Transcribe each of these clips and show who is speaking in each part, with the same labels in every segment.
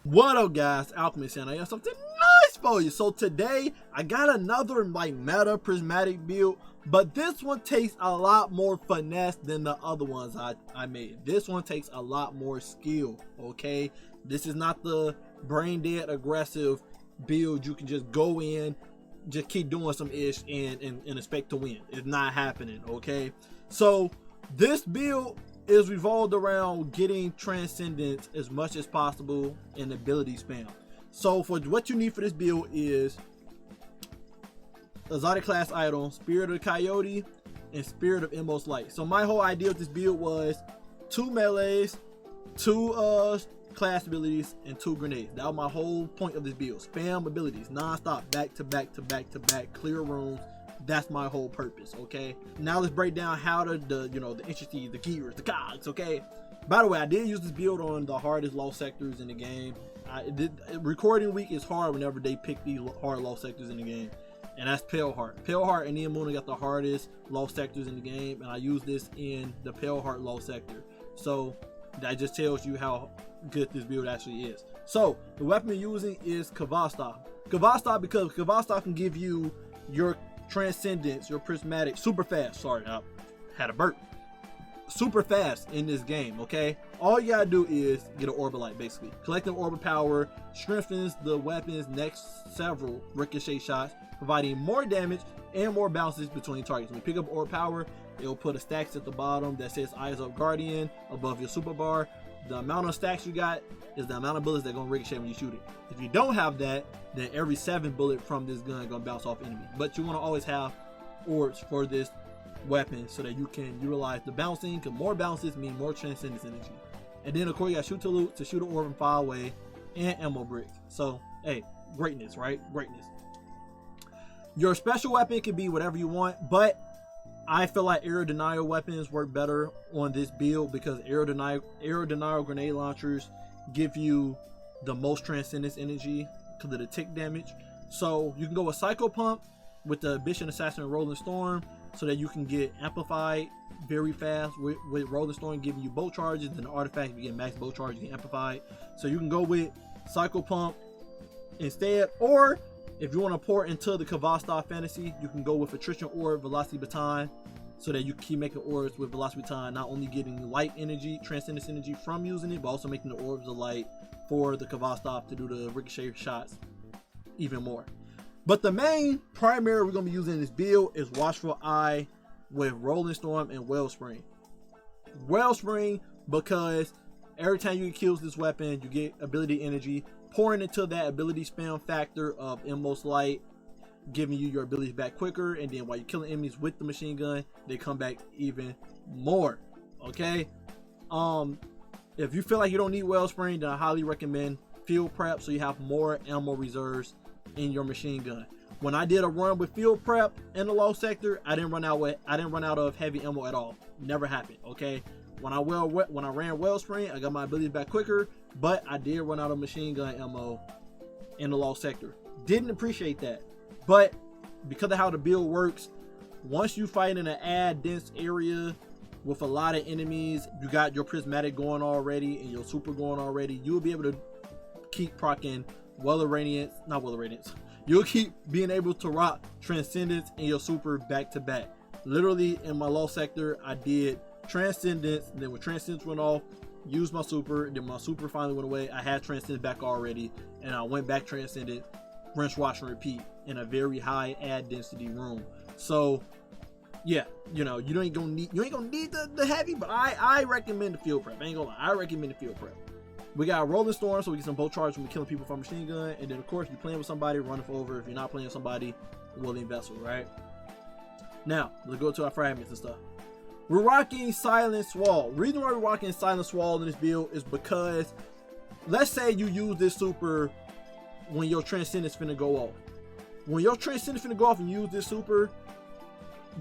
Speaker 1: What up guys, Alchemist and I have something nice for you. So today I got another like meta prismatic build, but this one takes a lot more finesse than the other ones I made. This one takes a lot more skill, okay? This is not the brain dead aggressive build you can just go in, just keep doing some ish and expect to win. It's not happening, okay? So this build is revolved around getting transcendence as much as possible in ability spam. So for what you need for this build is exotic class item, Spirit of the Coyote, and Spirit of Inmost Light. So my whole idea of this build was 2 melees, 2 class abilities, and 2 grenades. That was my whole point of this build. Spam abilities non-stop, back to back to back to back, clear rooms. That's my whole purpose, okay? Now let's break down how the intricacies, the gears, the cogs, okay? By the way, I did use this build on the hardest low sectors in the game. Recording week is hard whenever they pick these hard low sectors in the game, and that's Pale Heart. Pale Heart and Neomuna got the hardest low sectors in the game, and I use this in the Pale Heart low sector. So that just tells you how good this build actually is. So the weapon you're using is Kavasta. Kavasta because Kavasta can give you your transcendence, your prismatic super fast. Sorry, I had a burp. Super fast in this game, okay? All you gotta do is get an Orb of Light, basically. Collecting Orb of Power strengthens the weapon's next several ricochet shots, providing more damage and more bounces between targets. When you pick up Orb Power, it'll put a stacks at the bottom that says Eyes Up Guardian above your super bar. The amount of stacks you got is the amount of bullets that are gonna ricochet when you shoot it. If you don't have that, then every 7 bullet from this gun gonna bounce off enemy. But you wanna always have orbs for this weapon so that you can utilize the bouncing, because more bounces mean more transcendence energy. And then of course you got shoot to loot to shoot an orb and fire away, and ammo brick. So hey, greatness, right? Greatness. Your special weapon can be whatever you want, but I feel like air denial weapons work better on this build because air denial grenade launchers give you the most transcendence energy because of the tick damage. So you can go with Psycho Pump with the Ambition Assassin and Rolling Storm so that you can get amplified very fast with Rolling Storm giving you bolt charges, and the artifact you get max bolt charges, you get amplified. So you can go with Psycho Pump instead, or if you want to pour into the Kavasta fantasy, you can go with Attrition Orb, Velocity Baton, so that you keep making orbs with Velocity Baton, not only getting light energy, transcendence energy from using it, but also making the orbs of light for the Kavasta to do the ricochet shots even more. But the main primary we're going to be using in this build is Watchful Eye with Rolling Storm and Wellspring. Wellspring because every time you kill this weapon, you get ability energy, pouring into that ability spam factor of Inmost Light, giving you your abilities back quicker, and then while you're killing enemies with the machine gun, they come back even more, okay? If you feel like you don't need Wellspring, then I highly recommend Field Prep so you have more ammo reserves in your machine gun. When I did a run with Field Prep in the low sector, I didn't run out of heavy ammo at all. Never happened, okay? When I ran Wellspring, I got my abilities back quicker, but I did run out of machine gun ammo in the low sector. Didn't appreciate that, but because of how the build works, once you fight in an dense area with a lot of enemies, you got your prismatic going already and your super going already, you'll be able to keep proccing you'll keep being able to rock transcendence and your super back to back. Literally in my low sector, I did transcendence, and then when transcendence went off, used my super, then my super finally went away. I had transcendence back already, and I went back transcendent, rinse, wash, and repeat in a very high ad density room. So yeah, you know, you ain't gonna need the heavy, but I recommend the Field Prep. I ain't gonna lie, I recommend the Field Prep. We got Rolling Storm, so we get some bolt charge when we're killing people from machine gun, and then of course if you're playing with somebody, run it over. If you're not playing with somebody, Willing Vessel, right? Now let's go to our fragments and stuff. We're rocking Silence Wall. The reason why we're rocking Silence Wall in this build is because let's say you use this super when your transcendence finna go off. When your transcendence finna go off and use this super,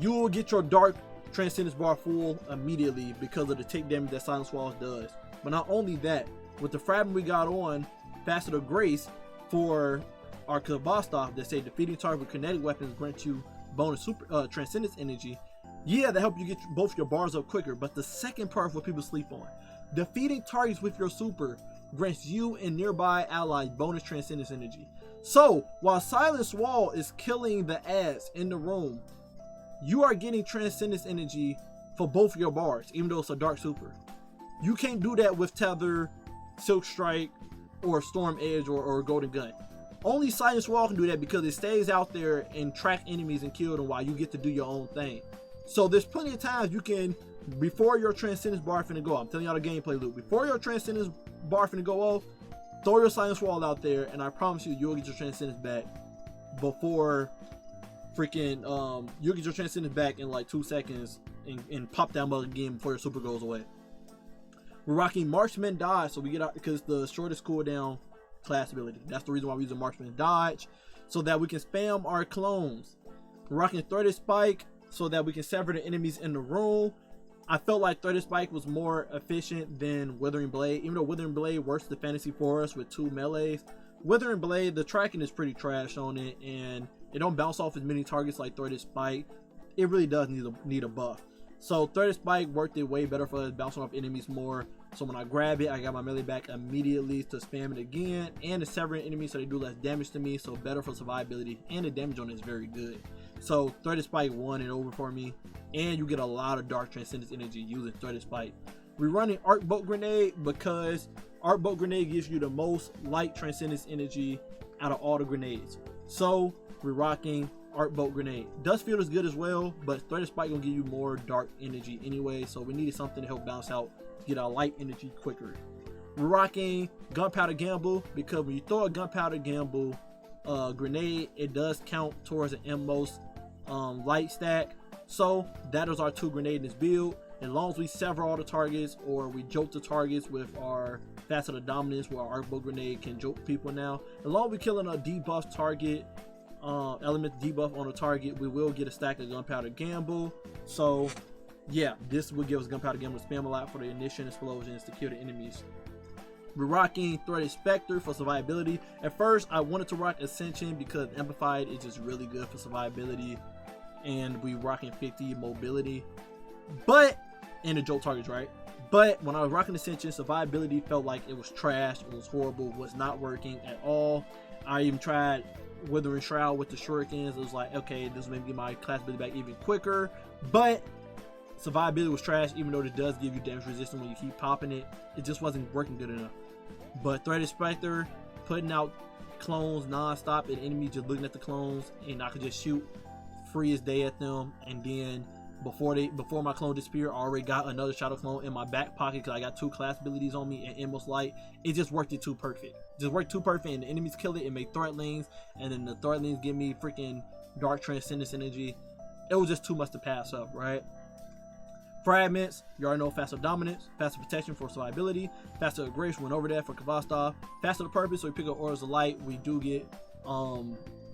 Speaker 1: you will get your dark transcendence bar full immediately because of the tick damage that Silence Walls does. But not only that, with the fragment we got on Facet of Grace for our Kavasta that say defeating target with kinetic weapons grants you bonus super transcendence energy, yeah, that help you get both your bars up quicker. But the second part is what people sleep on. Defeating targets with your super grants you and nearby allies bonus transcendence energy. So while Silence Wall is killing the ads in the room, you are getting transcendence energy for both your bars, even though it's a dark super. You can't do that with Tether, Silk Strike, or Storm Edge, or Golden Gun. Only Silence Wall can do that because it stays out there and track enemies and kill them while you get to do your own thing. So there's plenty of times you can, before your transcendence bar finna go off, I'm telling y'all the gameplay loop, before your transcendence bar finna go off, throw your Silence Wall out there, and I promise you'll get your transcendence back before freaking, you'll get your transcendence back in like 2 seconds and pop that mug again before your super goes away. We're rocking Marksman Dodge, so we get out because the shortest cooldown class ability. That's the reason why we're using Marksman Dodge, so that we can spam our clones. We're rocking Threaded Spike, so that we can sever the enemies in the room. I felt like Threaded Spike was more efficient than Withering Blade, even though Withering Blade works the fantasy for us with 2 melees. Withering Blade, the tracking is pretty trash on it, and it don't bounce off as many targets like Threaded Spike. It really does need a buff. So Threaded Spike worked it way better for us, bouncing off enemies more. So when I grab it, I got my melee back immediately to spam it again, and it's severing enemies so they do less damage to me, so better for survivability, and the damage on it is very good. So Threaded Spike won it over for me, and you get a lot of dark transcendence energy using Threaded Spike. We're running Arc Bolt Grenade because Arc Bolt Grenade gives you the most light transcendence energy out of all the grenades. So we're rocking Arc Bolt Grenade. Dust Field is good as well, but Threaded Spike gonna give you more dark energy anyway, so we needed something to help bounce out, get our light energy quicker. We're rocking Gunpowder Gamble because when you throw a Gunpowder Gamble grenade, it does count towards an Mmost light stack. So that is our 2 grenade in this build. As long as we sever all the targets or we jolt the targets with our Facet of Dominance, where our Arc Bolt Grenade can jolt people now. As long as we're killing a debuff target, element debuff on a target, we will get a stack of Gunpowder Gamble. So yeah, this will give us Gunpowder Gamble to spam a lot for the Ignition Explosions to kill the enemies. We're rocking Threaded Spectre for survivability. At first I wanted to rock Ascension because Amplified is just really good for survivability, and we rocking 50 mobility, but and the jolt targets, right? But when I was rocking Ascension, survivability felt like it was trash, it was horrible, was not working at all. I even tried Withering Shroud with the shurikens. It was like, okay, this will maybe get my class ability back even quicker, but survivability was trash. Even though it does give you damage resistance when you keep popping it, it just wasn't working good enough. But Threaded Spectre, putting out clones non-stop and enemies just looking at the clones, and I could just shoot free as day at them, and then before my clone disappeared, I already got another shadow clone in my back pocket because I got 2 class abilities on me and Endless Light. It just worked it too perfect. Just worked too perfect, and the enemies kill it and make threatlings, and then the threatlings give me freaking dark transcendence energy. It was just too much to pass up, right? Fragments, you already know Facet of Dominance, Facet of Protection for survivability, Facet of Grace, went over that for Kvastov, Facet of Purpose, so we pick up Orbs of Light, we do get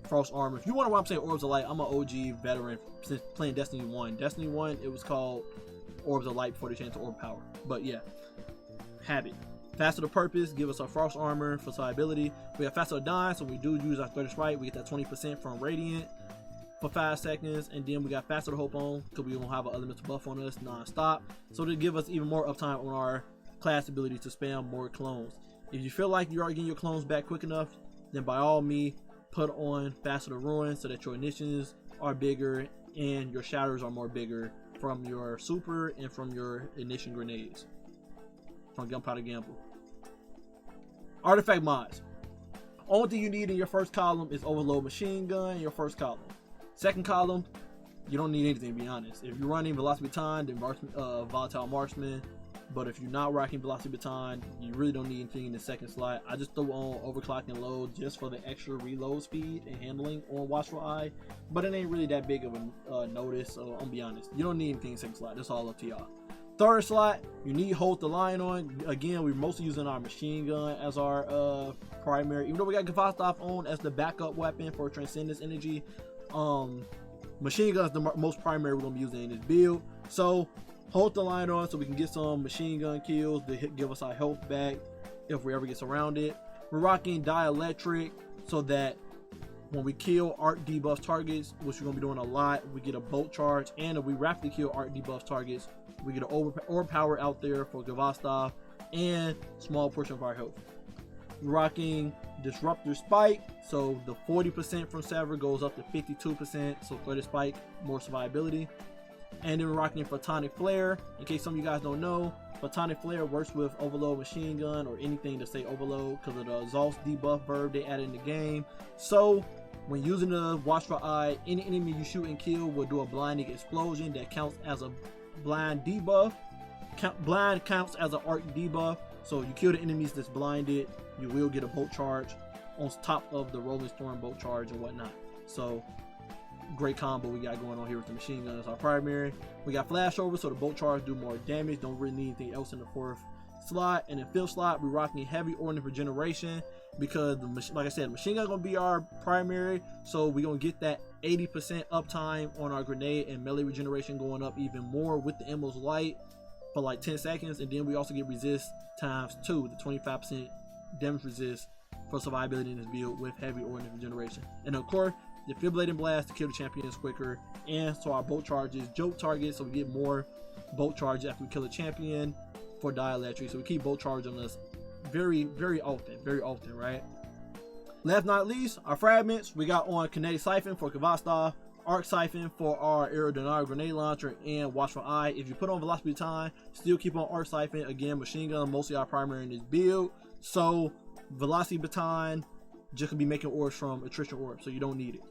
Speaker 1: Frost Armor. If you wonder why I'm saying Orbs of Light, I'm an OG veteran since playing Destiny 1. Destiny 1, it was called Orbs of Light before they changed to Orb Power. But yeah, Habit. Facet of Purpose, give us our Frost Armor for survivability. We have Facet of Dying, so we do use our Threaded Spike. We get that 20% from Radiant for 5 seconds, and then we got Facet of Hope on because we don't have an elemental buff on us non-stop, so to give us even more uptime on our class ability to spam more clones. If you feel like you are getting your clones back quick enough, then by all means put on Facet of Ruin so that your Ignitions are bigger and your shatters are more bigger from your super and from your Ignition grenades from Gunpowder Gamble. Artifact mods. Only thing you need in your first column is Overload Machine Gun in your first column. Second column, you don't need anything, to be honest. If you're running Velocity Baton, then Volatile Marksman. But if you're not rocking Velocity Baton, you really don't need anything in the second slot. I just throw on Overclock and Load just for the extra reload speed and handling on Watchful Eye. But it ain't really that big of a notice, so I'll be honest. You don't need anything in second slot. That's all up to y'all. Third slot, you need Hold the Line on. Again, we're mostly using our machine gun as our primary. Even though we got Kvastov on as the backup weapon for Transcendence Energy, machine gun is the most primary we're gonna be using in this build. So hold the line on so we can get some machine gun kills to give us our health back if we ever get surrounded. We're rocking Dielectric so that when we kill arc debuff targets, which we're gonna be doing a lot, we get a bolt charge, and if we rapidly kill arc debuff targets, we get an orb power out there for Kvastov and small portion of our health. We're rocking Disruptor Spike, so the 40% from Sever goes up to 52%, so for the spike, more survivability. And then we're rocking Photonic Flare. In case some of you guys don't know, Photonic Flare works with Overload Machine Gun or anything to say Overload because of the exhaust debuff verb they added in the game. So when using the Watchful Eye, any enemy you shoot and kill will do a blinding explosion that counts as a blind debuff. Blind counts as an arc debuff. So you kill the enemies that's blinded, you will get a bolt charge on top of the Rolling Storm bolt charge and whatnot. So great combo we got going on here with the machine gun as our primary. We got flashover, so the bolt charge do more damage. Don't really need anything else in the 4th slot. And in 5th slot, we're rocking heavy Ordnance Regeneration because like I said, the machine gun gonna be our primary, so we're gonna get that 80% uptime on our grenade and melee regeneration going up even more with the Emerald's Light for like 10 seconds. And then we also get resist times 2, the 25% damage resist for survivability in this build with heavy Ordnance Regeneration. And of course, Defibrillating Blast to kill the champions quicker, and so our bolt charges joke targets, so we get more bolt charges after we kill a champion for Dielectric. So we keep bolt charge on us very often, right? Last but not least, our fragments. We got on Kinetic Siphon for Kvastov, Arc Siphon for our Aerodynamic Grenade Launcher, and Watchful Eye. If you put on Velocity Baton, still keep on Arc Siphon. Again, machine gun mostly our primary in this build, so Velocity Baton just gonna be making orbs from attrition orbs, so you don't need it.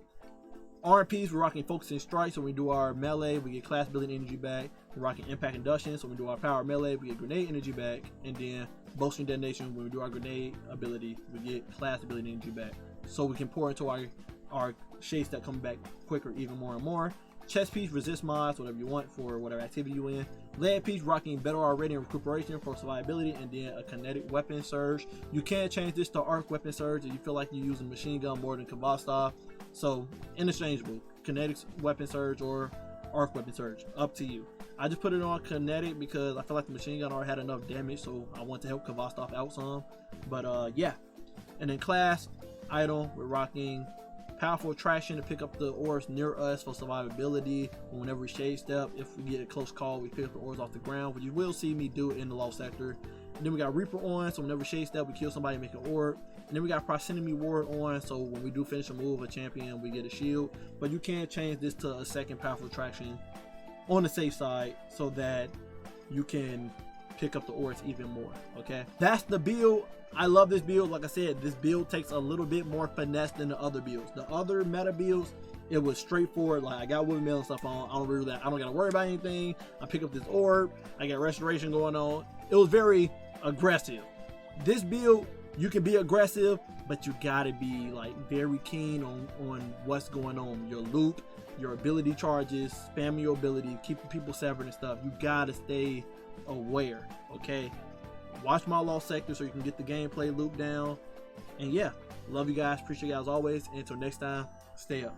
Speaker 1: RMPs, we're rocking Focusing Strike, so when we do our melee, we get class building energy back. We're rocking Impact Induction, so when we do our power melee, we get grenade energy back. And then Bolstering Detonation, when we do our grenade ability, we get class ability energy back. So we can pour into our shade step coming back quicker even more and more. Chest piece, resist mods, whatever you want for whatever activity you in. Lead piece, rocking Better Already and Recuperation for survivability, and then a kinetic weapon surge. You can change this to arc weapon surge if you feel like you're using machine gun more than Kvastov. So interchangeable, kinetic weapon surge or arc weapon surge, up to you. I just put it on kinetic because I feel like the machine gun already had enough damage, so I want to help Kvastov out some. But yeah. And then class item, we're rocking Powerful Attraction to pick up the orbs near us for survivability. Whenever we shade step, if we get a close call, we pick up the orbs off the ground, which you will see me do it in the lost sector. And then we got Reaper on, so whenever we shade step, we kill somebody and make an orb. And then we got Proximity Ward on, so when we do finish a move, a champion, we get a shield. But you can change this to a second Powerful Attraction on the safe side so that you can pick up the orbs even more. Okay, that's the build. I love this build. Like I said, this build takes a little bit more finesse than the other builds. The other meta builds, it was straightforward. Like I got windmill and stuff on. I don't gotta worry about anything. I pick up this orb. I got restoration going on. It was very aggressive. This build, you can be aggressive, but you gotta be like very keen on what's going on. Your loop, your ability charges, spamming your ability, keeping people severed and stuff. You gotta stay aware. Okay. Watch my lost sector so you can get the gameplay loop down. And yeah, love you guys, appreciate you guys always, and until next time, stay up.